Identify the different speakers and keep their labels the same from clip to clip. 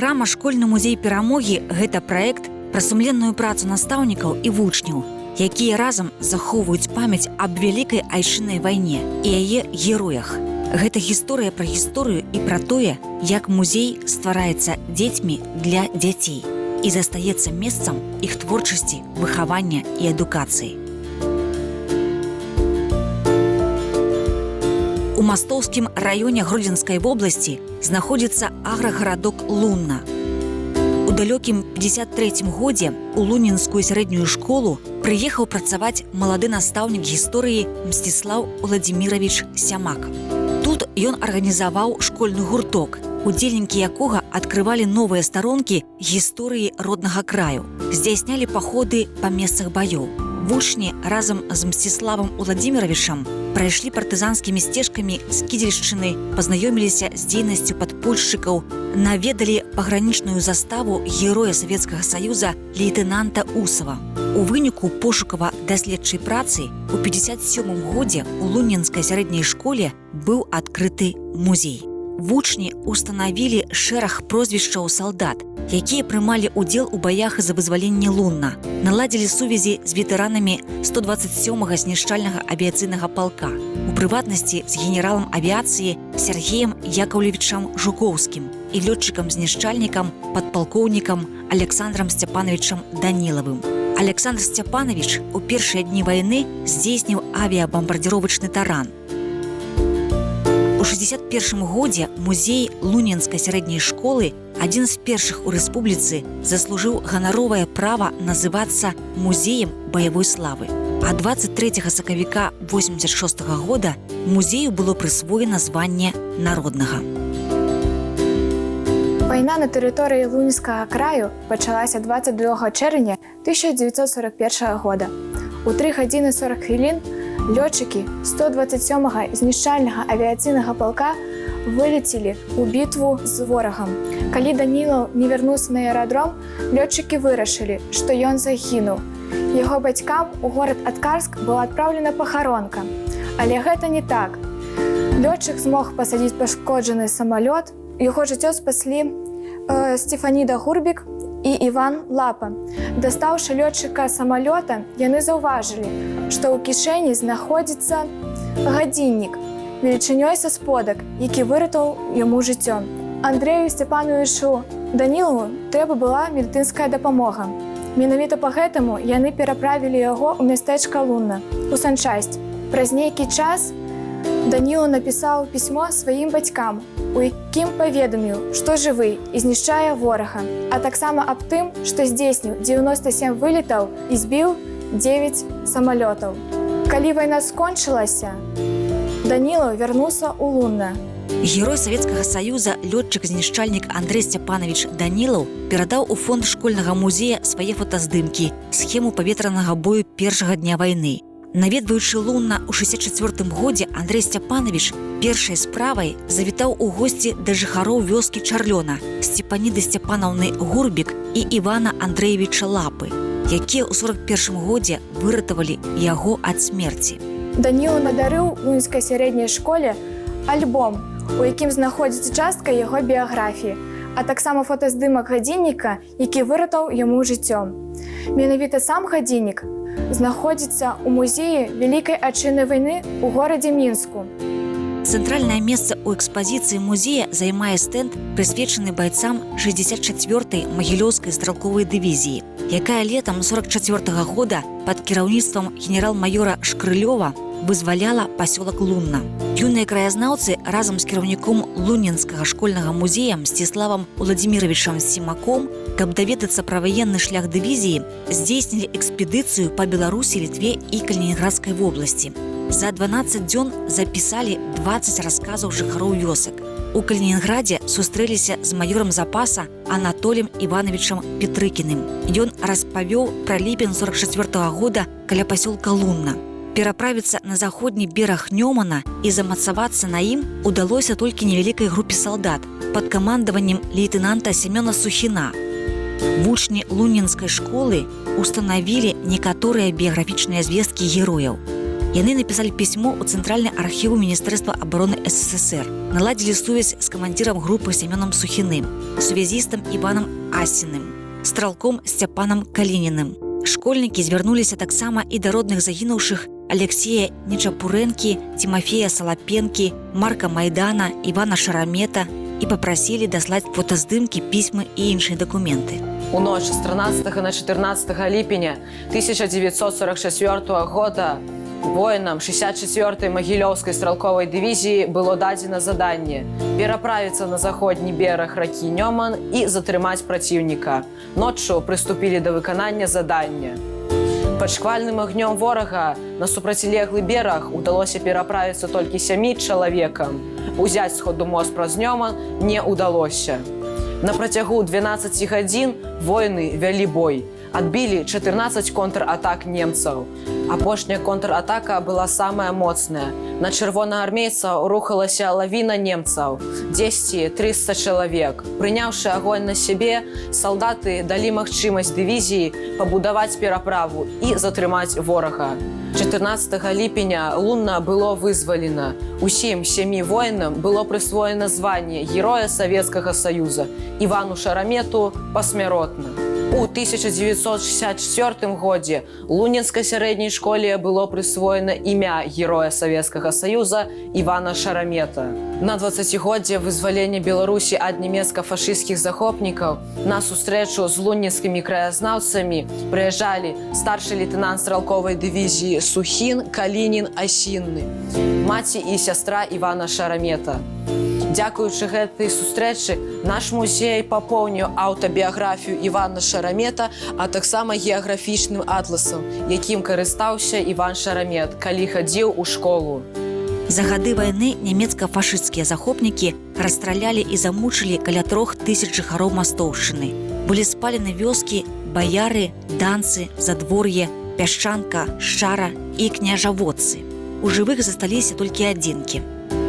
Speaker 1: Праграма «Школьны музей перамогі» – гэта праект пра сумленную працу настаўнікаў і вучняў, якія разам захоўваюць памяць аб вялікай айчыннай вайне і яе героях. Гэта гісторыя пра гісторыю і пра тое, як музей ствараецца дзецьмі для дзяцей і застаецца месцам іх творчасці, выхавання і адукацыі. У Мастоўскім раёне Гродзенскай вобласці знаходзіцца аграгарадок Лунна. У далёкім 53-м годзе у лунінскую сярэднюю школу прыехаў працаваць малады настаўнік гісторыі Мсціслаў Уладзіміравіч Сямак. Тут ён арганізаваў школьны гурток, удзельнікі якога адкрывалі новыя старонкі гісторыі роднага краю, здзяйснялі паходы па месцах баёў. Вучні разам з Мсціславам Уладзіміравічам прайшлі партызанскімі сцежкамі з Кідзельшчыны, пазнаёміліся з дзейнасцю падпольшчыкаў, наведалі пагранічную заставу героя Савецкага Саюза лейтэнанта Усава. У выніку пошукава-даследчай працы у 57-м годзе у Лунінскай сярэдняй школе быў адкрыты музей. Вучні устанавілі шэраг прозвішчаў салдат, якія прымалі ўдзел у баях за вызваленне Лунна, наладзілі сувязі з ветэранамі 127-га знішчальнага авіяцыйнага палка, у прыватнасці з генералам авіяцыі Сергеем Яковлевічам Жукоўскім і лётчыкам-знішчальнікам падпалкоўнікам Александрам Сцяпановичам Данілавым. Александр Сцяпанович у першыя дні вайны здзейсніў авіябамбардзіровачны таран. У 61-м годзе музей Лунінскай сярэдняй школы, адзін з першых у рэспубліцы, заслужыў ганаровае права называцца музеем баявой славы. А 23 сакавіка 86-го года музею было прысвоена званне народнага.
Speaker 2: Вайна на тэрыторыі Лунінскага краю пачалася 22 чэрвеня 1941 года. У 3 гадзіны 40 хвілін лётчыкі 127-га знішчальнага авіяцыйнага палка вылецелі ў бітву з ворагам. Калі Данілаў не вярнуўся на аэрадром, лётчыкі вырашылі, што ён загінуў. Яго бацькам у горад Аткарск была адпраўлена пахаронка. Але гэта не так. Лётчык змог пасадзіць пашкоджаны самалёт, яго жыццё спаслі Стефаніда Гурбік і Іван Лапа. Дастаўшы лётчыка самалёта, яны заўважылі, што ў кішэні знаходзіцца гадзіннік велічынёй са сподак, які выратаваў яму жыццё. Андрэю Сцяпановічу Данілаву трэба была медыцынская дапамога. Менавіта па гэтаму яны пераправілі яго ў мястэчка Лунна, у санчасць. Праз нейкі час Данілаў напісаў пісьмо сваім бацькам, у якім паведаміў, што жывы і знішчае ворага, а таксама аб тым, што здзейсніў 97 вылетаў і збіў 9 самалётаў. Калі вайна скончылася, Данілаў вярнуўся ў Лунна.
Speaker 1: Герой Савецкага Саюза, лётчык-знішчальнік Андрэй Сцяпанович Данілаў перадаў у фонд школьнага музея свае фотаздымкі, схему паветранага бою першага дня вайны. Наведваючы Лунна ў 64-м годзе, Андрэй Сцяпанович першай справай завітаў у госці да жыхароў вёскі Чарлёна, Сцепаніды Сцяпанаўны Гурбік і Івана Андрэевіча Лапы, якія ў 41-м годзе выратавалі яго ад смерці.
Speaker 2: Данілаў надарыў Лунінскай сярэдняй школе альбом, у якім знаходзіцца частка яго біяграфіі, а таксама фотаздымак гадзінніка, які выратаў яму жыццё. Менавіта сам гадзіннік знаходзіцца ў музеі Вялікай Айчыннай вайны ў горадзе Мінску.
Speaker 1: Цэнтральнае месца ў экспазіцыі музея займае стэнд, прысвечаны байцам 64-й Магілёўскай стралковай дывізіі, якая летам 44-го года пад кіраўніцтвам генерал-маёра Шкрылёва вызваляла пасёлак Лунна. Юныя краязнаўцы разам з кіраўніком Лунінскага школьнага музея Мсціславам Уладзіміравічам Сімаком, каб даведацца пра ваенны шлях дывізіі, здзейснілі экспедыцыю па Беларусі, Літве і Калінінградскай вобласці. За 12 дзён запісалі 20 расказаў жыхароў вёсак. У Калінінградзе сустрэліся з маёрам запаса Анатоліем Івановичам Петрыкіным. Ён распавёў пра ліпень 44-го года каля пасёлка Лунна. Пераправіцца на заходні бераг Нёмана і замацавацца на ім удалося толькі невялікай групе салдат пад камандаваннем лейтэнанта Семёна Сухіна. Вучні Лунінскай школы устанавілі некаторыя біяграфічныя звесткі герояў. Яны написали письмо у Центральный архиву Министерства обороны СССР, наладили сувязь с командиром группы Семеном Сухиным, связистом Иваном Асиным, стрелком Степаном Калининым. Школьники звярнуліся таксама і да родных загінуўшых Алексея Нечапурэнкі, Тимофея Салапенкі, Марка Майдана, Ивана Шарамета і папрасілі даслаць фотаздымкі, пісьмы і іншыя дакументы.
Speaker 3: У ноч з 13 на 14 ліпеня 1944 года воінам 64-й Магілёўскай стрелковой дывізіі было дадзена заданне пераправіцца на заходні бераг ракі Нёман і затрымаць праціўніка. Ноччу прыступілі да выканання задання. Пад шквальным агнём ворага на супрацьлеглы бераг удалося пераправіцца толькі 7 чалавекам. Узяць сходу мост праз Нёман не удалося. На працягу 12 гадзін воіны вялі бой. Адбілі 14 контратак немцаў. Апошняя контратака была самая моцная. На чырвонаармейцаў рухалася лавіна немцаў, 200-300 чалавек. Прыняўшы агонь на сябе, салдаты далі магчымасць дывізіі пабудаваць пераправу і затрымаць ворага. 14 ліпеня Лунна было вызвалена. Усім 7 воінам было прысвоена званне Героя Савецкага Саюза, Івану Шарамету пасмяротна. У 1964 годзе Лунінскай сярэдняй школе было прысвоена імя Героя Савецкага Саюза Івана Шарамета. На 20годдзе вызвалення Беларусі ад нямецка-фашысцкіх захопнікаў на сустрэчу з лунінскімі краязнаўцамі прыязджалі старшы лейтенант стрелковой дывізіі Сухін, Калінін, Асінны, маці і сястра Івана Шарамета. Дзякуючы гэтай сустрэчы наш музей папоўніў аўтабіяграфію Івана Шарамета, а таксама геаграфічным атласам, якім карыстаўся Іван Шарамет, калі хадзіў у школу.
Speaker 1: За гады вайны нямецка-фашысцкія захопнікі расстралялі і замучылі каля 3000 жыхароў Мастоўшчыны. Былі спалены вёскі Баяры, Данцы, Задвор'е, Пясчанка, Шчара і Княжаводцы. У жывых засталіся толькі адзінкі.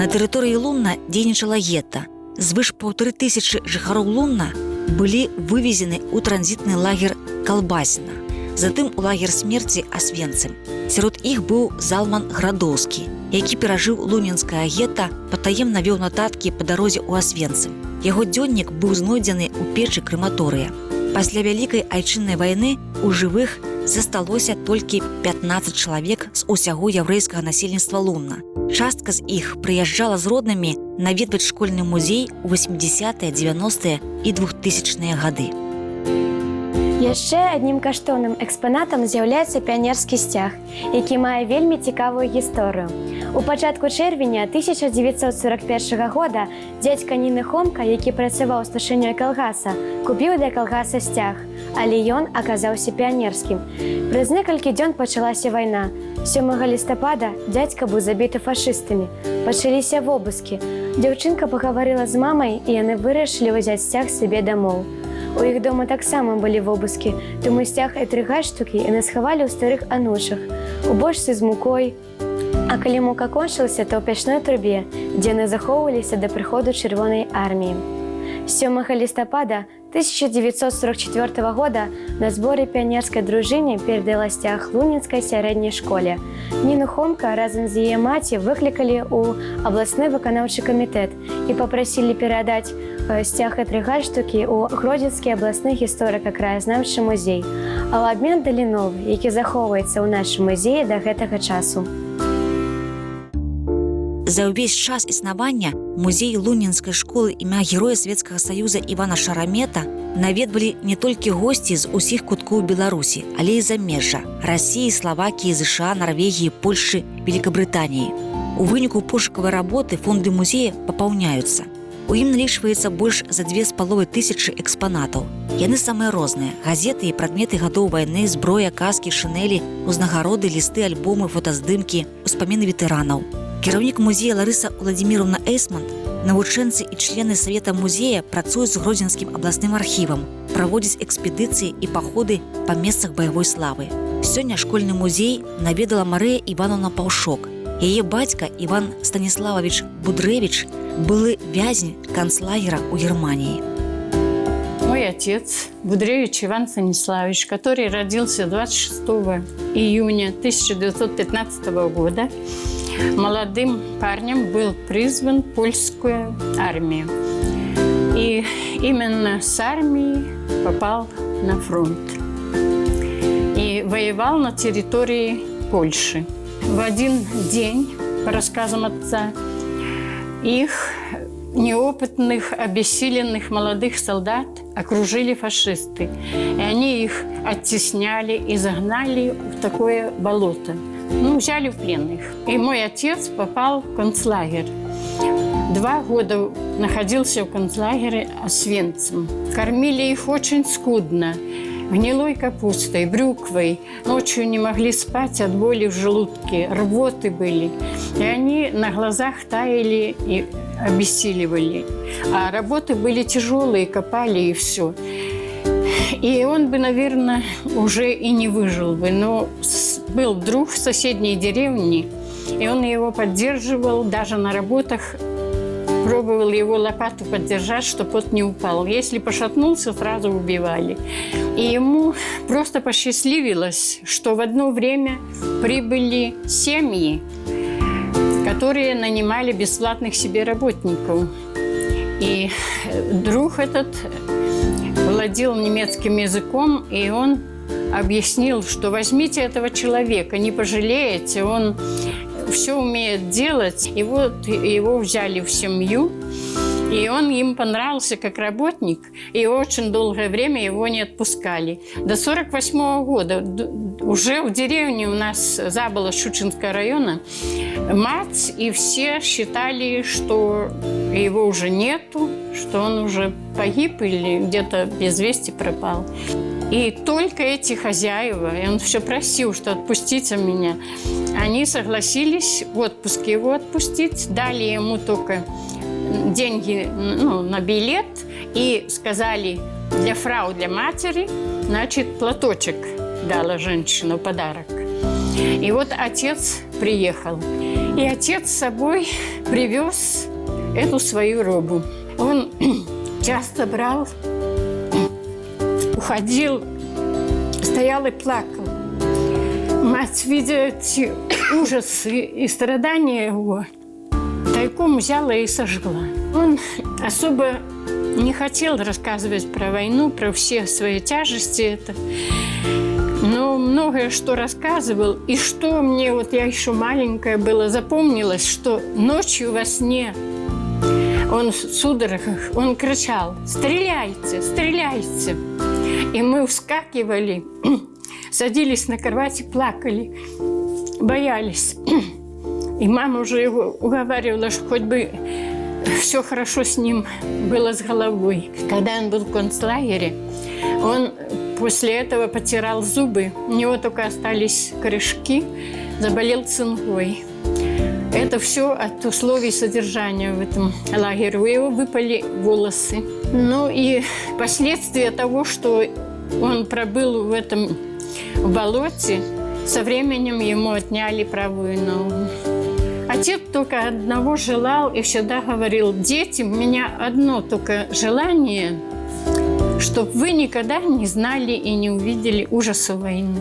Speaker 1: На тэрыторыі Лунна дзейнічала гета. Звыш 1500 жыхароў Лунна былі вывезены ў транзітны лагер Калбасіна, затым у лагер смерці Асвенцым. Сярод іх быў Залман Градоўскі, які перажыў лунінскае гета, патаемна вёў нататкі па дарозе ў Асвенцым. Яго дзённік быў знойдзены ў печы крэматорыя. Пасля Вялікай айчыннай вайны у жывых засталося толькі 15 чалавек з усяго яўрэйскага насельніцтва Лунна. Частка з іх прыязджала з роднымі наведваць школьны музей у 80-е, 90-е і 2000-е гады.
Speaker 4: Яшчэ аднім каштоўным экспанатам з'яўляецца піянерскі сцяг, які мае вельмі цікавую гісторыю. У пачатку чэрвеня 1941 года дзядзька Ніны Хомка, які працаваў старшынёй калгаса, купіў для калгаса сцяг, але ён аказаўся піянерскім. Праз некалькі дзён пачалася вайна. 7 лістапада дзядзька быў забіты фашыстамі. Пачаліся вобыскі. Дзяўчынка пагаварыла з мамай, і яны вырашылі ўзяць сцяг сабе дамоў. У іх дома таксама былі вобыскі, тому сцяг і 3 гальштукі яны схавалі ў старых анучах, у бочцы з мукой. А калі мука кончылася, то ў печной трубе, дзе яны захоўваліся да прыходу Чырвонай арміі. 7 лістапада 1944 года на зборы піянерскай дружыне перадала сцяг Лунінскай сярэдняй школе. Ніну Хомка разам з яе маці выклікалі ў абласны выканаўчы камітэт і папрасілі перадаць сцяг і 3 гальштукі ў Гродзенскі абласны гісторыка-краязнаўчы музей, а ў абмен далі новы, які захоўваецца ў нашым музеі да гэтага часу.
Speaker 1: За ўвесь час існавання музей Лунінскай школы імя Героя Савецкага Саюза Івана Шарамета наведвалі не толькі госці з усіх куткоў Беларусі, але і замежжа – Расіі, Славакіі, ЗША, Нарвегіі, Польшы, Великабрытаніі. У выніку пошукавай работы фонды музея папаўняюцца. У ім налічваецца больш за 2500 экспанатаў. Яны самыя розныя – газеты і прадметы гадоў вайны, зброя, каскі, шынелі, узнагароды, лісты, альбомы, фотаздымкі, успаміны ветэранаў. Кіраўнік музея Ларыса Уладзіміровна Эйсмонт, навучэнцы і члены Савета музея працуюць з Гродзенскім абласным архівам, праводзяць экспедыцыі і паходы па месцах баявой славы. Сёння школьны музей наведала Марыя Івановна Паўшок. Яе бацька Іван Станіславович Будрэвіч былы вязень канцлагера ў Германіі.
Speaker 5: Мой отец, Будревич Иван Станиславович, который родился 26 июня 1915 года, молодым парнем был призван в польскую армию. И именно с армией попал на фронт. И воевал на территории Польши. В один день, по рассказам отца, их неопытных, обессиленных молодых солдат окружили фашисты. И они их оттесняли и загнали в такое болото. Взяли в плен их. И мой отец попал в концлагерь. 2 года находился в концлагере Освенцим. Кормили их очень скудно. Гнилой капустой, брюквой. Ночью не могли спать от боли в желудке. Рвоты были. И они на глазах таяли и обессиливали. А работы были тяжелые, копали и все. И он бы, наверное, уже и не выжил бы. Но был друг в соседней деревне, и он его поддерживал даже на работах. Пробовал его лопату поддержать, чтобы он не упал. Если пошатнулся, сразу убивали. И ему просто посчастливилось, что в одно время прибыли семьи, которые нанимали бесплатных себе работников. И друг этот владел немецким языком, и он объяснил, что возьмите этого человека, не пожалеете, он все умеет делать. И вот его взяли в семью, и он им понравился как работник, и очень долгое время его не отпускали. До 1948 года уже в деревне у нас Забола Щучинского района мать и все считали, что его уже нету, что он уже погиб или где-то без вести пропал. И только эти хозяева, и он все просил, что отпустите меня, они согласились в отпуск его отпустить, дали ему только деньги на билет и сказали для фрау, для матери, значит, платочек дала женщина в подарок. И вот отец приехал. И отец с собой привез эту свою робу. Он часто брал, уходил, стоял и плакал. Мать, видя эти ужасы и страдания его, тайком взяла и сожгла. Он особо не хотел рассказывать про войну, про все свои тяжести. Это. Но многое что рассказывал. И что мне, вот я еще маленькая была, запомнилось, что ночью во сне он в судорогах, он кричал: «Стреляйте, стреляйте!» И мы вскакивали, садились на кровати, плакали, боялись. И мама уже его уговаривала, что хоть бы все хорошо с ним было с головой. Когда он был в концлагере, он после этого потирал зубы, у него только остались корешки, заболел цингой. Это все от условий содержания в этом лагере. У него выпали волосы. Ну и последствия того, что он пробыл в этом болоте, со временем ему отняли правую ногу. Отец только одного желал и всегда говорил: дети, у меня одно только желание, чтобы вы никогда не знали и не увидели ужаса войны.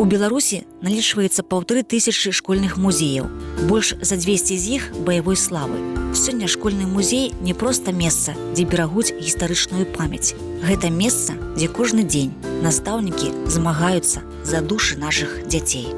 Speaker 1: У Беларусі налічваецца 1500 школьных музеяў. Больш за 200 з іх баявой славы. Сёння школьны музей не проста месца, дзе берагуць гістарычную памяць. Гэта месца, дзе кожны дзень настаўнікі змагаюцца за душы нашых дзяцей.